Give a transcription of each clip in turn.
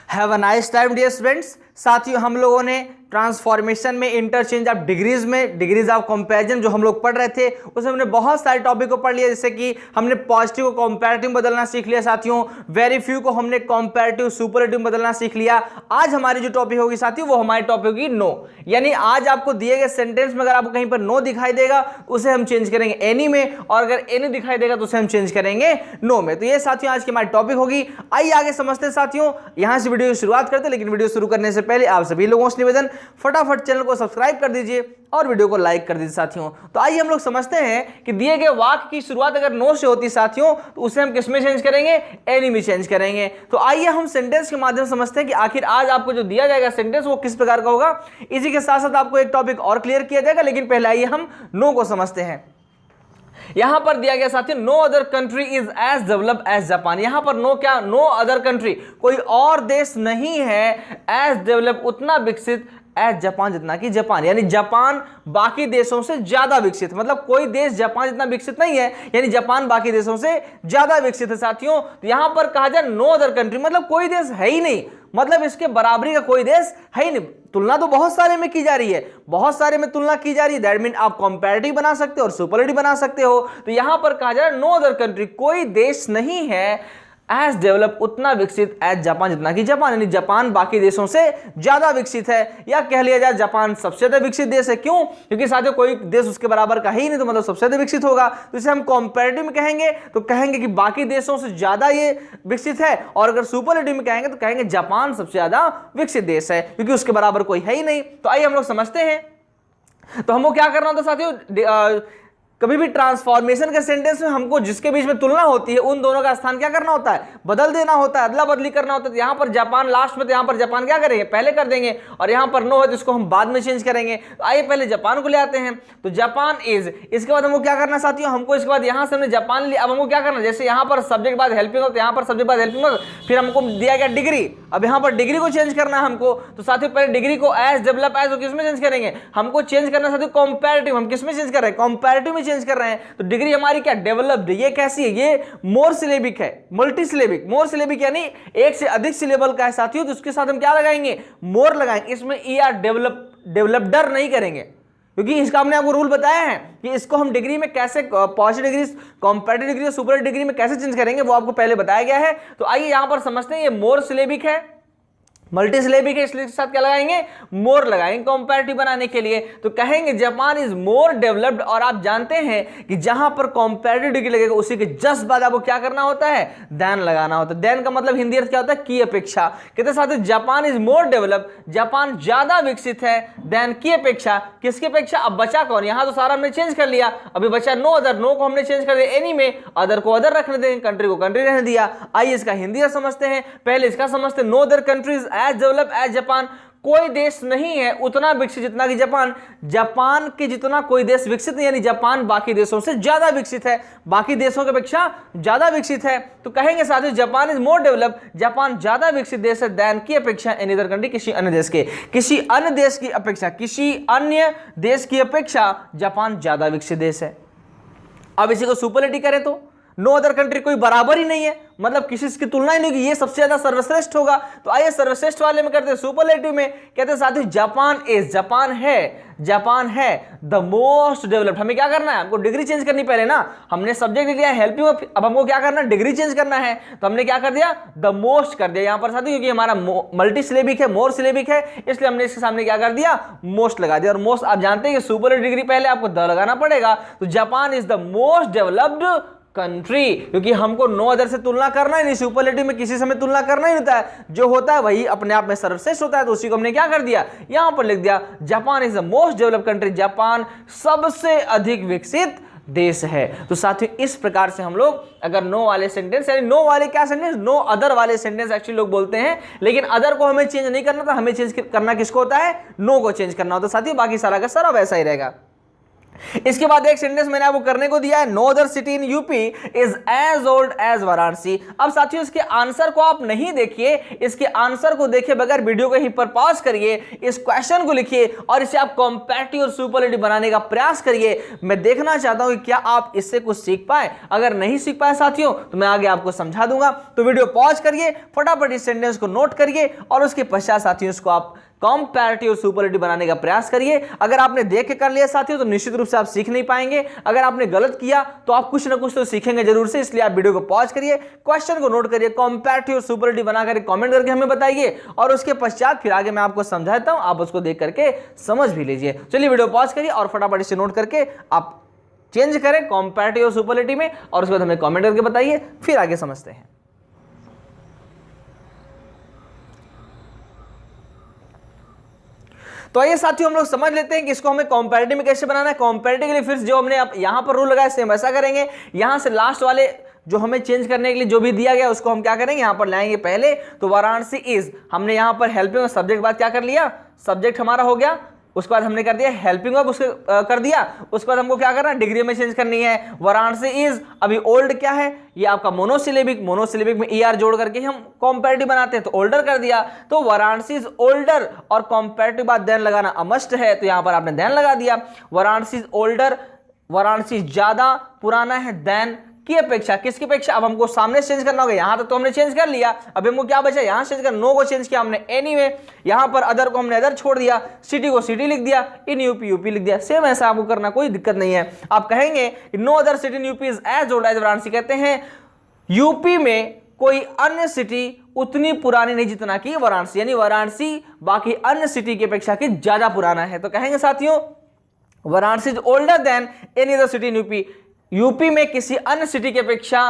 Have a nice time dear students. साथियों हम लोगों ने ट्रांसफॉर्मेशन में इंटरचेंज ऑफ डिग्रीज में डिग्रीज ऑफ कंपैरिजन जो हम लोग पढ़ रहे थे उसमें हमने बहुत सारे टॉपिक को पढ़ लिया, जैसे कि हमने पॉजिटिव को कंपैरेटिव बदलना सीख लिया साथियों, वेरी फ्यू को हमने कंपैरेटिव सुपरलेटिव बदलना सीख लिया। आज हमारी जो टॉपिक होगी साथियों वो हमारी टॉपिक होगी नो, यानी आज आपको दिए गए सेंटेंस में अगर आपको कहीं पर नो दिखाई देगा उसे हम चेंज करेंगे एनी में, और अगर एनी दिखाई देगा तो उसे हम चेंज करेंगे नो में। तो ये साथियों आज की हमारी टॉपिक होगी। आइए आगे समझते हैं साथियों, यहां से वीडियो की शुरुआत करते हैं, लेकिन वीडियो शुरू करने से पहले आप सभी लोगों से निवेदन फटाफट चैनल को सब्सक्राइब कर दीजिए और वीडियो को लाइक कर दीजिए साथियों। तो आइए हम लोग समझते हैं कि दिए गए वाक्य की शुरुआत अगर नो से होती साथियों तो उसे हम किसमें चेंज करेंगे, एनी में चेंज करेंगे। तो आइए हम सेंटेंस के माध्यम से समझते हैं कि आखिर आज आपको जो दिया जाएगा सेंटेंस वो किस प्रकार का होगा। इसी के साथ साथ आपको एक टॉपिक और क्लियर किया जाएगा, लेकिन पहले आइए हम नो को समझते हैं। यहां पर दिया गया साथियों no other country is as develop as Japan. यहां पर नो क्या, नो अदर कंट्री, कोई और देश नहीं है एज डेवलप उतना विकसित एज जापान जितना कि जापान, यानी जापान बाकी देशों से ज्यादा विकसित, मतलब कोई देश जापान जितना विकसित नहीं है, यानी जापान बाकी देशों से ज्यादा विकसित है साथियों। तो यहां पर कहा जाए नो अदर कंट्री मतलब कोई देश है ही नहीं, मतलब इसके बराबरी का कोई देश है ही नहीं। तुलना तो बहुत सारे में की जा रही है, बहुत सारे में तुलना की जा रही है, दैट मीन आप कंपैरेटिव बना सकते हो और सुपरलेटिव बना सकते हो। तो यहां पर कहा जा रहा है नो अदर कंट्री, कोई देश नहीं है एज डेवलप उतना विकसित एज जापान जितना कि जापान, यानी जापान बाकी देशों से ज्यादा विकसित है, या कह लिया जाए जापान सबसे ज्यादा विकसित देश है। क्यों? क्योंकि साथियों कोई देश उसके बराबर का ही नहीं, तो मतलब सबसे ज्यादा विकसित होगा। तो इसे हम कंपैरेटिव में कहेंगे तो कहेंगे कि बाकी देशों से ज्यादा ये विकसित है, और अगर सुपरलेटिव में कहेंगे तो कहेंगे जापान सबसे ज्यादा विकसित देश है, क्योंकि उसके बराबर कोई है ही नहीं। तो आइए हम लोग समझते हैं। तो हमको क्या करना होता साथियों, कभी भी ट्रांसफॉर्मेशन के सेंटेंस में हमको जिसके बीच में तुलना होती है उन दोनों का स्थान क्या करना होता है, बदल देना होता है, अदला बदली करना होता है। यहां पर जापान लास्ट में, तो यहां पर जापान क्या करेंगे, पहले कर देंगे, और यहां पर नो है तो इसको हम बाद में चेंज करेंगे। तो आइए पहले जापान को ले आते हैं। तो जापान इज, इसके बाद हमको क्या करना साथियों, हमको इसके बाद यहां से हमने जापान लिया, अब हमको क्या करना, जैसे यहां पर सब्जेक्ट बाद हेल्पिंग हो तो यहां पर सब्जेक्ट बाद हेल्पिंग हो, फिर हमको दिया गया डिग्री, अब यहां पर डिग्री को चेंज करना है हमको। तो साथियों पहले डिग्री को एज डेवलप एज किसमें चेंज करेंगे, हमको चेंज करना साथियों कंपैरेटिव, हम किसमें चेंज कर रहे हैं, कंपैरेटिव में चेंज कर रहे हैं। तो डिग्री हमारी क्या, डेवलप्ड, ये कैसी है, ये मोर सिलेबिक है, मल्टी सिलेबिक, मोर सिलेबिक यानी एक से अधिक सिलेबल का है साथियों। तो उसके साथ हम क्या लगाएंगे, मोर लगाएंगे, इसमें ईआर डेवलप्डर नहीं करेंगे, क्योंकि इसका हमने आपको रूल बताया है कि इसको हम डिग्री में कैसे, पॉजिटिव डिग्री, कंपैरेटिव डिग्री और सुपर डिग्री में कैसे चेंज करेंगे वो आपको पहले बताया गया है। तो आइए यहां पर समझते हैं, ये मोर सिलेबिक है, मल्टी सिलेबिक है, इसलिए साथ क्या लगाएंगे, मोर लगाएंगे कंपैरेटिव बनाने के लिए। तो कहेंगे जापान इज मोर डेवलप्ड, और आप जानते हैं कि जहां पर कंपैरेटिव डिग्री लगेगा उसी के जस्ट बाद आपको क्या करना होता है, देन लगाना होता है। देन का मतलब हिंदी अर्थ क्या होता है, की अपेक्षा। कहते साथ Japan is more developed, Japan ज्यादा विकसित है, देन की अपेक्षा, किसकी अपेक्षा, अब बचा कौन, यहां तो सारा हमने चेंज कर लिया, अभी बचा नो अदर, नो को हमने चेंज कर दिया एनी में, अदर को अदर रखने देंगे, कंट्री को कंट्री रहने दिया। आइए इसका हिंदी अर्थ समझते हैं, पहले इसका समझते हैं। No other countries as develop as Japan, कोई देश नहीं है उतना विकसित जितना कि जापान, जापान के जितना कोई देश विकसित नहीं, यानी जापान बाकी देशों से ज्यादा विकसित है, बाकी देशों की अपेक्षा ज्यादा विकसित है। तो कहेंगे साथियों Japan is more develop, Japan ज्यादा विकसित देश है, देन की अपेक्षा एनी अदर कंट्री, किसी अन्य देश के, किसी अन्य देश की अपेक्षा, किसी अन्य देश की अपेक्षा जापान ज्यादा विकसित देश है। अब इसी को सुपरलेटिव करें तो नो अदर कंट्री, कोई बराबर ही नहीं है, मतलब किसी की तुलना ही नहीं होगी, ये सबसे ज्यादा सर्वश्रेष्ठ होगा। तो आइए सर्वश्रेष्ठ वाले में करते हैं सुपरलेटिव में, कहते हैं साथियों जापान इज, जापान है द मोस्ट डेवलप्ड। हमें क्या करना है, हमको डिग्री चेंज करनी पहले ना, हमने सब्जेक्ट लिया हेल्पिंग, अब हमको क्या करना है, डिग्री चेंज करना है। तो हमने क्या कर दिया, द मोस्ट कर दिया यहां पर साथियों, क्योंकि हमारा मल्टी सिलेबिक है, मोर सिलेबिक है, इसलिए हमने इसके सामने क्या कर दिया, मोस्ट लगा दिया। और मोस्ट आप जानते हैं कि सुपरलेटिव डिग्री पहले आपको द लगाना पड़ेगा। तो Japan is the most developed country, क्योंकि हमको नो अदर से तुलना करना ही नहीं, सुपरलेटिव में किसी समय तुलना करना ही होता है, जो होता है वही अपने आप में सर्वश्रेष्ठ होता है। तो उसी को हमने क्या कर दिया, यहां पर लिख दिया Japan is the most developed country, Japan सबसे अधिक विकसित देश है। तो साथियों इस प्रकार से हम लोग अगर नो वाले सेंटेंस, यानी नो वाले क्या सेंटेंस, नो अदर वाले सेंटेंस एक्चुअली लोग बोलते हैं, लेकिन अदर को हमें चेंज नहीं करना था, हमें चेंज करना किसको होता है, नो को चेंज करना होता है साथियों, बाकी सारा का सारा वैसा ही रहेगा। इसके बाद एक सेंटेंस मैंने आपको करने को दिया है, no other city in UP is as old as Varanasi. अब साथियों इसके आंसर को आप नहीं देखिए, इसके आंसर को देखे बगैर वीडियो को यहीं पर पॉज करिए, इस क्वेश्चन को लिखिए और इसे आप कॉम्पैरेटिव और सुपरलेटिव बनाने का प्रयास करिए। मैं देखना चाहता हूं कि क्या आप इससे कुछ सीख पाए। अगर नहीं सीख पाए साथियों तो मैं आगे आपको समझा दूंगा। तो वीडियो पॉज करिए, फटाफट इस सेंटेंस को नोट करिए और उसके पश्चात साथियों इसको आप कंपैरेटिव और सुपरलेटिव बनाने का प्रयास करिए। अगर आपने देख के कर लिया साथियों तो निश्चित रूप से आप सीख नहीं पाएंगे। अगर आपने गलत किया तो आप कुछ ना कुछ तो सीखेंगे जरूर से, इसलिए आप वीडियो को पॉज करिए, क्वेश्चन को नोट करिए, कंपैरेटिव और सुपरलेटिव बनाकर कमेंट करके हमें बताइए और उसके पश्चात फिर आगे मैं आपको समझाता हूं, आप उसको देख करके समझ भी लीजिए। चलिए वीडियो पॉज करिए और फटाफट इसे नोट करके आप चेंज करें कंपैरेटिव और सुपरलेटिव में और उसके बाद हमें कमेंट करके बताइए, फिर आगे समझते हैं। तो आइए साथियों हम लोग समझ लेते हैं कि इसको हमें कंपैरेटिव में कैसे बनाना है। कंपैरेटिव के लिए फिर जो हमने यहां पर रूल लगाया सेम वैसा करेंगे। यहां से लास्ट वाले जो हमें चेंज करने के लिए जो भी दिया गया उसको हम क्या करेंगे, यहां पर लाएंगे पहले। तो वाराणसी इज, हमने यहां पर हेल्पिंग और सब्जेक्ट बाद क्या कर लिया, सब्जेक्ट हमारा हो गया। उसके बाद हमने कर दिया हेल्पिंग वर्ब, उसके कर दिया। उसके बाद हमको क्या करना है, डिग्री में चेंज करनी है। वाराणसी इज, अभी ओल्ड क्या है, ये आपका मोनोसिलेबिक, मोनोसिलेबिक में ईआर जोड़ करके हम कंपैरेटिव बनाते हैं, तो ओल्डर कर दिया। तो वाराणसी इज ओल्डर और कंपैरेटिव बाद देन लगाना अमस्ट है, तो यहां पर आपने देन लगा दिया। वाराणसी इज ओल्डर, वाराणसी ज्यादा पुराना है देन की अपेक्षा, किसकी अपेक्षा। अब हमको सामने चेंज करना होगा, यहां तक तो हमने चेंज कर लिया, अब हमको क्या बचा, यहां चेंज कर, नो को चेंज किया हमने एनीवे, यहां पर अदर को हमने अदर छोड़ दिया, सिटी को सिटी लिख दिया, इन यूपी यूपी लिख दिया। सेम ऐसा आपको करना, कोई दिक्कत नहीं है। आप कहेंगे no other city in UP is as old as Varanasi, कहते हैं यूपी में कोई अन्य सिटी उतनी पुरानी नहीं जितना कि वाराणसी, यानी वाराणसी बाकी अन्य सिटी की अपेक्षा की ज्यादा पुराना है। तो कहेंगे साथियों Varanasi is older than any other city in UP, UP में किसी अन्य सिटी की अपेक्षा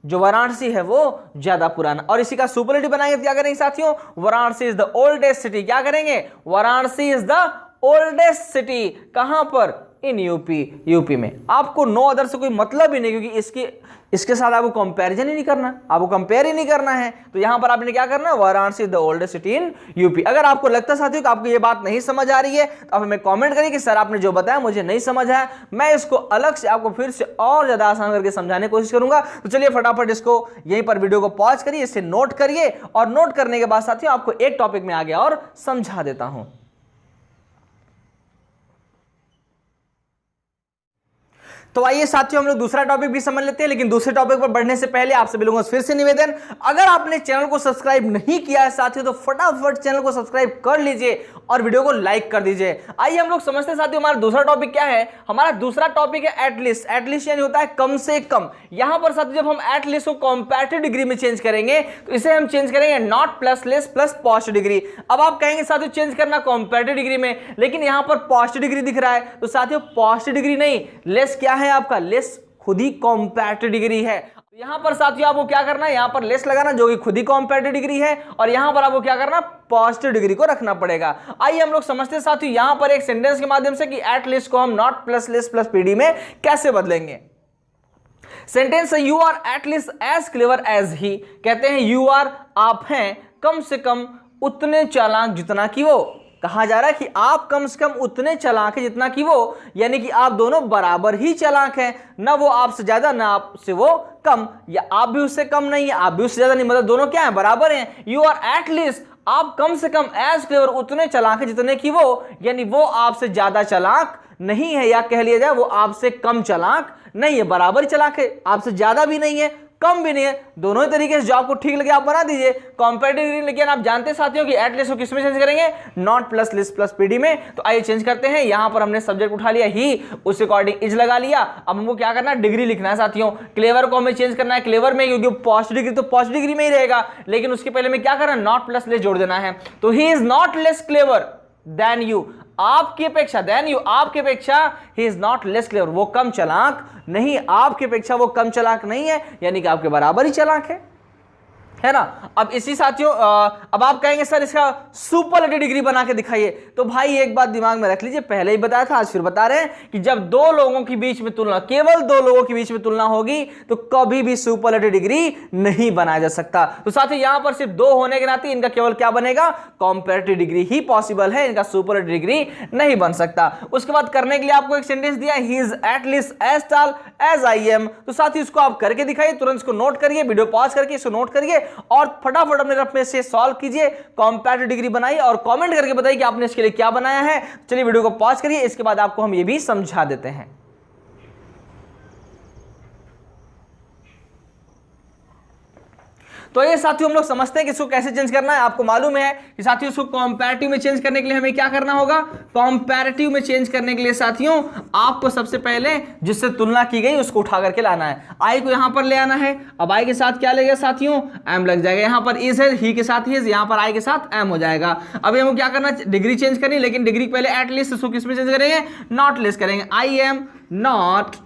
जो वाराणसी है वो ज्यादा पुराना। और इसी का सुपरलेटिव बनाएंगे तो क्या करेंगे साथियों, Varanasi is the oldest city, क्या करेंगे, Varanasi is the oldest city, कहां पर, इन यूपी, यूपी में। आपको नो अदर से कोई मतलब ही नहीं, क्योंकि इसके साथ आपको कंपैरिजन ही नहीं करना, आपको कंपेयर ही नहीं करना है। तो यहां पर आपने क्या करना है, Varanasi the oldest city in UP. अगर आपको लगता है साथियों कि आपको ये बात नहीं समझ आ रही है तो आप हमें कमेंट करिए कि सर आपने जो बताया मुझे नहीं समझ आया, मैं इसको अलग से आपको फिर से और ज्यादा आसान करके समझाने की कोशिश करूंगा। तो चलिए फटाफट इसको यहीं पर वीडियो को पॉज करिए, इससे नोट करिए और नोट करने के बाद साथियों आपको एक टॉपिक में आगे और समझा देता हूं। तो आइए साथियों हम लोग दूसरा टॉपिक भी समझ लेते हैं, लेकिन दूसरे टॉपिक पर बढ़ने से पहले आपसे मिलूंगा फिर से निवेदन, अगर आपने चैनल को सब्सक्राइब नहीं किया है साथियों तो फटाफट चैनल को सब्सक्राइब कर लीजिए और वीडियो को लाइक कर दीजिए। आइए हम लोग समझते हैं साथियों हमारा दूसरा टॉपिक क्या है। हमारा दूसरा टॉपिक है एटलीस्ट। एटलीस्ट यानी होता है कम से कम। यहां पर साथियों जब हम एटलीस्ट को कंपैरेटिव डिग्री में चेंज करेंगे तो इसे हम चेंज करेंगे not plus less plus positive degree. अब आप कहेंगे साथियों चेंज करना कंपैरेटिव डिग्री में, लेकिन यहां पर पॉजिटिव डिग्री दिख रहा है, तो साथियों पॉजिटिव डिग्री नहीं, लेस क्या है आपका, लेस खुद ही कंपैरेटिव डिग्री है। यहां पर साथियों आपको क्या करना है, यहां पर लेस लगाना जो कि खुद ही कंपैरेटिव डिग्री है, और यहां पर आपको क्या करना, पॉजिटिव डिग्री को रखना पड़ेगा। आइए हम लोग समझते हैं साथियों यहां पर एक सेंटेंस के माध्यम से कि एट लिस्ट को हम not plus less plus PD में कैसे बदलेंगे। सेंटेंस है you are at least as clever as he, कहते हैं यू आर, आप हैं, कम से कम उतने चालाक जितना कि वो। कहा जा रहा है कि आप कम से कम उतने चालाक हैं जितना कि वो, यानी कि आप दोनों बराबर ही चालाक हैं, ना वो आपसे ज्यादा ना आपसे वो कम, या आप भी उससे कम नहीं है आप भी उससे ज्यादा नहीं, मतलब दोनों क्या है, बराबर हैं। यू आर एट लीस्ट, आप कम से कम एज क्लेवर उतने चालाक हैं जितने कि वो, यानी वो आपसे ज्यादा चालाक नहीं है, या कह लिया जाए वो आपसे कम चालाक नहीं है, बराबर चालाक है, आपसे ज्यादा भी नहीं है कम भी नहीं है, दोनों ही तरीके से जो आपको ठीक लगे आप बना दीजिए कंपैरेटिव डिग्री। लेकिन आप जानते साथियों कि एट लिस्ट को किस में चेंज करेंगे, not plus list plus PD में। तो आइए चेंज करते हैं। यहां पर हमने सब्जेक्ट उठा लिया ही, उसके अकॉर्डिंग इज लगा लिया। अब हमको क्या करना है, डिग्री लिखना है साथियों। क्लेवर को हमें चेंज करना है क्लेवर में, क्योंकि पॉजिटिव डिग्री तो पॉजिटिव डिग्री में ही रहेगा, लेकिन उसके पहले में क्या करना है, नॉट प्लस लेस जोड़ देना है। तो he is not less clever than you, आपकी अपेक्षा, देन यू आपकी अपेक्षा, he is not less clever, वो कम चालाक नहीं, आपकी अपेक्षा वो कम चालाक नहीं है, यानी कि आपके बराबर ही चालाक है। है ना। अब इसी साथियों अब आप कहेंगे सर इसका सुपरलेटिव डिग्री बना के दिखाइए, तो भाई एक बात दिमाग में रख लीजिए, पहले ही बताया था आज फिर बता रहे हैं कि जब दो लोगों के बीच में तुलना, केवल दो लोगों के बीच में तुलना होगी तो कभी भी सुपरलेटिव डिग्री नहीं बनाया जा सकता। तो साथियों यहां पर सिर्फ दो होने के नाते इनका केवल क्या बनेगा, कंपैरेटिव डिग्री ही पॉसिबल है, इनका सुपरलेटिव डिग्री नहीं बन सकता। उसके बाद करने के लिए आपको एक सेंटेंस दिया, he is at least as tall as I am. तो साथियों इसको आप करके दिखाइए, तुरंत इसको नोट करिए, वीडियो पॉज करके इसको नोट करिए और फटाफट अपने रफ में से सॉल्व कीजिए, कंपैरेटिव डिग्री बनाइए और कमेंट करके बताइए कि आपने इसके लिए क्या बनाया है। चलिए वीडियो को पॉज करिए, इसके बाद आपको हम ये भी समझा देते हैं। तो ये साथियों हम लोग समझते हैं कि इसको कैसे चेंज करना है। आपको मालूम है कि साथियों इसको कंपैरेटिव में चेंज करने के लिए हमें क्या करना होगा, कंपैरेटिव में चेंज करने के लिए साथियों आपको सबसे पहले जिससे तुलना की गई उसको उठा करके लाना है। आई को यहां पर ले आना है, अब आई के साथ क्या लगेगा साथियों, एम लग जाएगा। यहां पर इज है, ही के साथ ही, यहां पर आई के साथ एम हो जाएगा। अब हमको क्या करना है, डिग्री चेंज करनी, लेकिन डिग्री पहले एटलीस्ट, इसको किस में चेंज करेंगे, नॉट लेस करेंगे। आई एम नॉट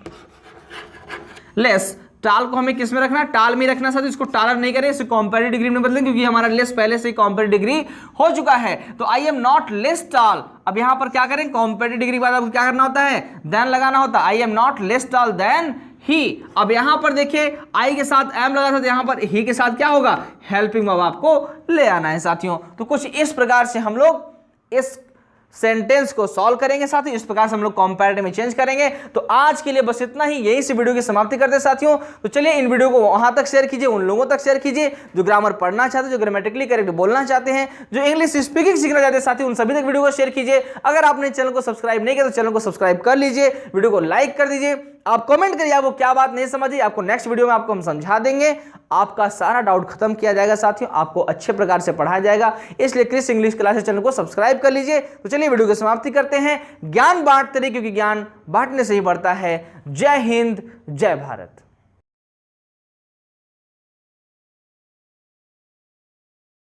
लेस, टाल को हमें किस में रखना है, टाल में रखना साथ, इसको टालर नहीं करें, इसे कंपैरेटिव डिग्री में बदलें क्योंकि हमारा लेस पहले से ही कंपैरेटिव डिग्री हो चुका है। तो आई एम नॉट लेस टाल, अब यहां पर क्या करें, कंपैरेटिव डिग्री के बाद आपको क्या करना होता है, देन लगाना होता है। आई एम नॉट लेस टाल देन ही। अब यहां पर देखिए आई के साथ एम लगा था, तो यहां पर ही के साथ क्या होगा, हेल्पिंग वर्ब आपको ले आना है साथियों। तो कुछ इस प्रकार से हम लोग इस सेंटेंस को सॉल्व करेंगे साथियों, इस प्रकार से हम लोग कंपैरेटिव में चेंज करेंगे। तो आज के लिए बस इतना ही, यही से वीडियो की समाप्ति करते हैं साथियों। तो चलिए इन वीडियो को वहां तक शेयर कीजिए, उन लोगों तक शेयर कीजिए जो ग्रामर पढ़ना चाहते हैं, जो ग्रामेटिकली करेक्ट बोलना चाहते हैं, जो इंग्लिश स्पीकिंग सीखना चाहते हैं साथियों, उन सभी तक वीडियो को शेयर कीजिए। अगर आपने चैनल को सब्सक्राइब नहीं किया तो चैनल को सब्सक्राइब कर लीजिए, वीडियो को लाइक कर दीजिए। आप कमेंट करिए आपको क्या बात नहीं समझी, आपको नेक्स्ट वीडियो में आपको हम समझा देंगे, आपका सारा डाउट खत्म किया जाएगा साथियों, आपको अच्छे प्रकार से पढ़ाया जाएगा। इसलिए क्रिस इंग्लिश क्लासेस चैनल को सब्सक्राइब कर लीजिए। तो चलिए वीडियो की समाप्ति करते हैं। ज्ञान बांटते रहिए क्योंकि ज्ञान बांटने से ही बढ़ता है। जय हिंद, जय भारत।